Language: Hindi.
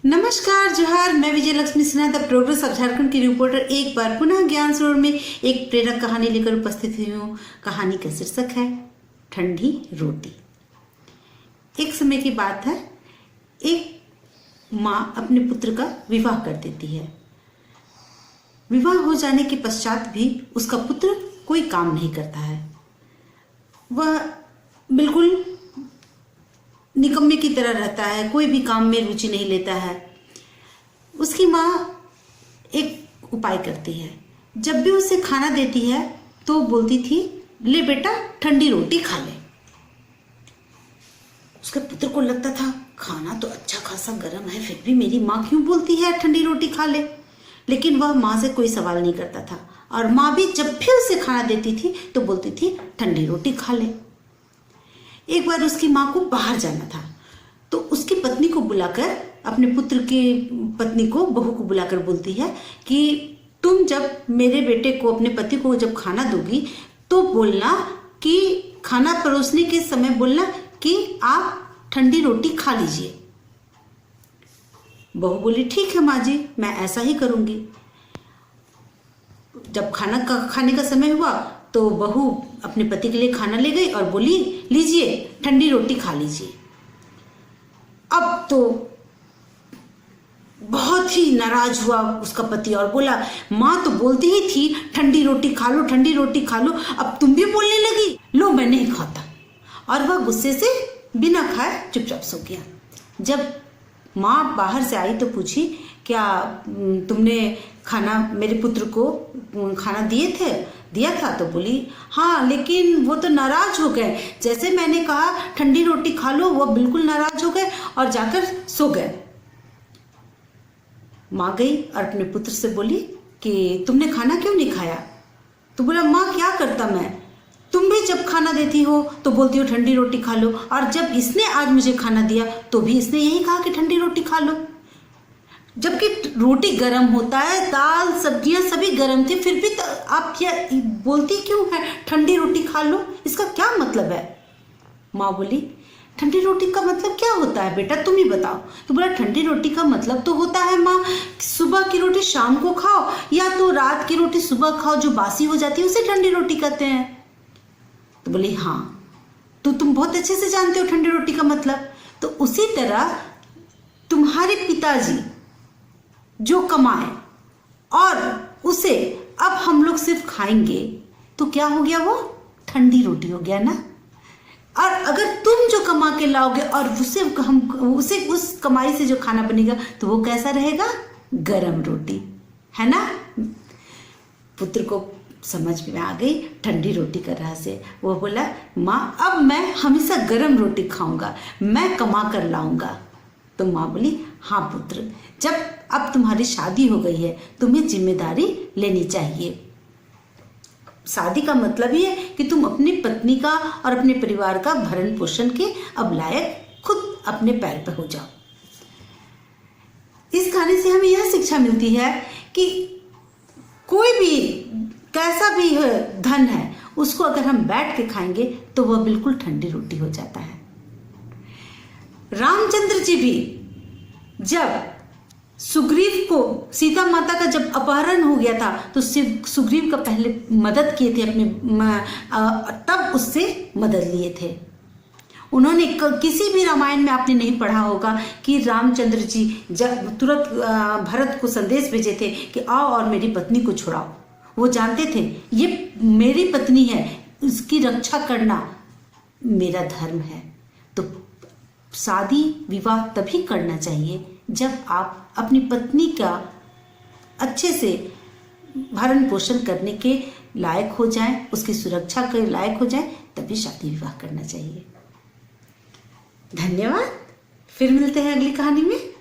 नमस्कार जोहार, मैं Vijay Laxmi Sinha the progress of Jharkhand की रिपोर्टर एक बार पुनः ज्ञान सरोवर में एक प्रेरक कहानी लेकर उपस्थित हुई हूँ। कहानी का शीर्षक है ठंडी रोटी। एक समय की बात है, एक माँ अपने पुत्र का विवाह कर देती है। विवाह हो जाने के पश्चात भी उसका पुत्र कोई काम नहीं करता है। वह बिल्कुल निकम्मे की तरह रहता है, कोई भी काम में रुचि नहीं लेता है। उसकी माँ एक उपाय करती है। जब भी उसे खाना देती है तो बोलती थी, ले बेटा ठंडी रोटी खा ले। उसके पुत्र को लगता था खाना तो अच्छा खासा गर्म है, फिर भी मेरी माँ क्यों बोलती है ठंडी रोटी खा ले। लेकिन वह माँ से कोई सवाल नहीं करता था और माँ भी जब भी उसे खाना देती थी तो बोलती थी ठंडी रोटी खा ले। एक बार उसकी माँ को बाहर जाना था तो उसकी पत्नी को बुलाकर, अपने पुत्र की पत्नी को, बहू को बुलाकर बोलती है कि तुम जब मेरे बेटे को, अपने पति को जब खाना दोगी तो बोलना कि खाना परोसने के समय बोलना कि आप ठंडी रोटी खा लीजिए। बहू बोली, ठीक है माँ जी, मैं ऐसा ही करूँगी। जब खाने का समय हुआ तो बहू अपने पति के लिए खाना ले गई और बोली, लीजिए ठंडी रोटी खा लीजिए। अब तो बहुत ही नाराज हुआ उसका पति और बोला, माँ तो बोलती ही थी ठंडी रोटी खा लो, ठंडी रोटी खा लो, अब तुम भी बोलने लगी, लो मैं नहीं खाता। और वह गुस्से से बिना खाए चुपचाप सो गया। जब माँ बाहर से आई तो पूछी, क्या तुमने खाना मेरे पुत्र को खाना दिया था? तो बोली, हाँ, लेकिन वो तो नाराज हो गए। जैसे मैंने कहा ठंडी रोटी खा लो, वो बिल्कुल नाराज हो गए और जाकर सो गए। माँ गई और अपने पुत्र से बोली कि तुमने खाना क्यों नहीं खाया? तो बोला, माँ क्या करता मैं, तुम भी जब खाना देती हो तो बोलती हो ठंडी रोटी खा लो, और जब इसने आज मुझे खाना दिया तो भी इसने यही कहा कि ठंडी रोटी खा लो। जबकि रोटी गर्म होता है, दाल सब्जियां सभी गर्म थे, फिर भी तो आप क्या बोलती क्यों है ठंडी रोटी खा लो, इसका क्या मतलब है? माँ बोली, ठंडी रोटी का मतलब क्या होता है बेटा, तुम ही बताओ। तो बोला, ठंडी रोटी का मतलब तो होता है माँ, सुबह की रोटी शाम को खाओ या तो रात की रोटी सुबह खाओ, जो बासी हो जाती है उसे ठंडी रोटी कहते हैं। तो बोली, हाँ, तो तुम बहुत अच्छे से जानते हो ठंडी रोटी का मतलब। तो उसी तरह तुम्हारे पिताजी जो कमाए और उसे अब हम लोग सिर्फ खाएंगे तो क्या हो गया, वो ठंडी रोटी हो गया ना। और अगर तुम जो कमा के लाओगे और उसे उस कमाई से जो खाना बनेगा तो वो कैसा रहेगा, गरम रोटी, है ना। पुत्र को समझ में आ गई ठंडी रोटी का रहस्य। वो बोला, माँ अब मैं हमेशा गरम रोटी खाऊंगा, मैं कमा कर लाऊंगा। तो माँ बोली, हाँ पुत्र, जब अब तुम्हारी शादी हो गई है तुम्हें जिम्मेदारी लेनी चाहिए। शादी का मतलब ये है कि तुम अपनी पत्नी का और अपने परिवार का भरण पोषण के अब लायक खुद अपने पैर पर हो जाओ। इस कहानी से हमें यह शिक्षा मिलती है कि कोई भी कैसा भी धन है उसको अगर हम बैठ के खाएंगे तो वह बिल्कुल ठंडी रोटी हो जाता है। रामचंद्र जी भी जब सुग्रीव को, सीता माता का जब अपहरण हो गया था तो सुग्रीव का पहले मदद किए थे अपने, तब उससे मदद लिए थे। उन्होंने किसी भी रामायण में आपने नहीं पढ़ा होगा कि रामचंद्र जी जब तुरंत भरत को संदेश भेजे थे कि आओ और मेरी पत्नी को छुड़ाओ। वो जानते थे ये मेरी पत्नी है, इसकी रक्षा करना मेरा धर्म है। तो शादी विवाह तभी करना चाहिए जब आप अपनी पत्नी का अच्छे से भरण पोषण करने के लायक हो जाएं, उसकी सुरक्षा के लायक हो जाएं, तभी शादी विवाह करना चाहिए। धन्यवाद, फिर मिलते हैं अगली कहानी में।